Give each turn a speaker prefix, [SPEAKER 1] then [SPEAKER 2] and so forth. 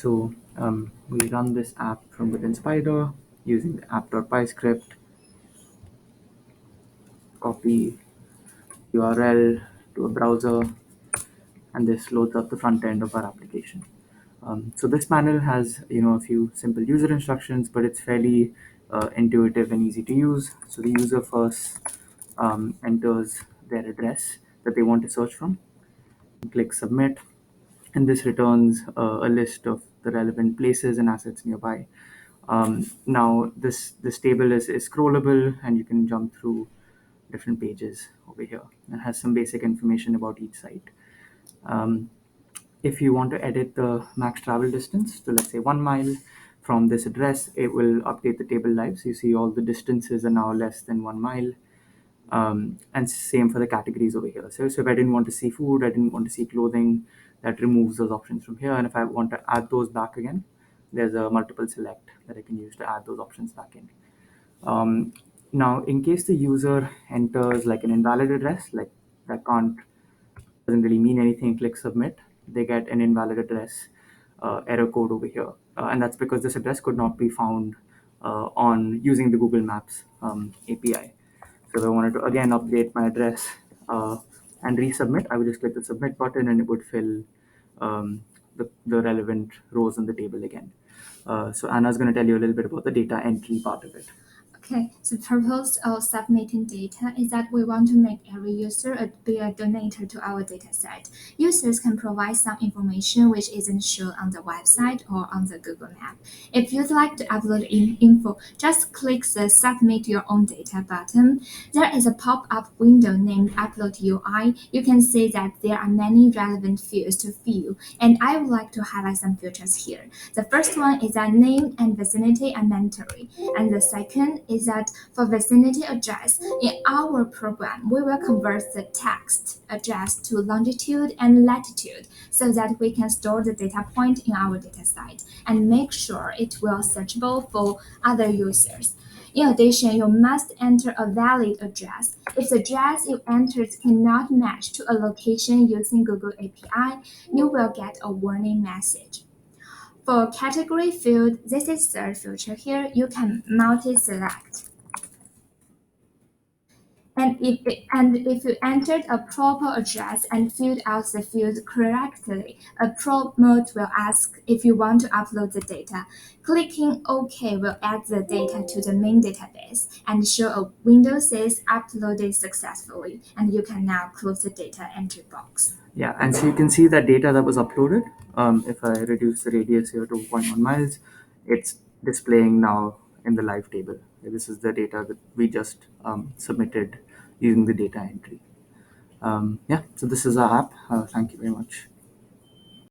[SPEAKER 1] So we run this app from within Spider using the app.py script, copy URL to a browser, and this loads up the front end of our application. So this panel has a few simple user instructions, but it's fairly intuitive and easy to use. So the user first enters their address that they want to search from, click submit, and this returns a list of the relevant places and assets nearby. Now this table is scrollable, and you can jump through different pages over here. It has some basic information about each site. If you want to edit the max travel distance to, let's say, 1 mile from this address, it will update the table live. So you see all the distances are now less than 1 mile. And same for the categories over here. So if I didn't want to see food, I didn't want to see clothing, that removes those options from here. And if I want to add those back again, there's a multiple select that I can use to add those options back in. Now, in case the user enters like an invalid address, like that doesn't really mean anything, click submit, they get an invalid address error code over here. And that's because this address could not be found on using the Google Maps API. So if I wanted to again update my address and resubmit, I would just click the submit button and it would fill the relevant rows in the table again. So Anna's going to tell you a little bit about the data entry part of it.
[SPEAKER 2] Okay, the purpose of submitting data is that we want to make every user be a donator to our dataset. Users can provide some information which isn't shown on the website or on the Google Map. If you'd like to upload info, just click the Submit Your Own Data button. There is a pop-up window named Upload UI. You can see that there are many relevant fields to fill, and I would like to highlight some filters here. The first one is that name and vicinity are mandatory, and the second is that for vicinity address, in our program, we will convert the text address to longitude and latitude so that we can store the data point in our dataset and make sure it will searchable for other users. In addition, you must enter a valid address. If the address you entered cannot match to a location using Google API, you will get a warning message. For category field, this is third filter here, you can multi-select. And if you entered a proper address and filled out the field correctly, a prompt will ask if you want to upload the data. Clicking OK will add the data to the main database and show a window says uploaded successfully, and you can now close the data entry box.
[SPEAKER 1] Yeah, and so you can see that data that was uploaded. If I reduce the radius here to 0.1 miles, it's displaying now in the live table. This is the data that we just submitted using the data entry. Yeah, so this is our app. Thank you very much.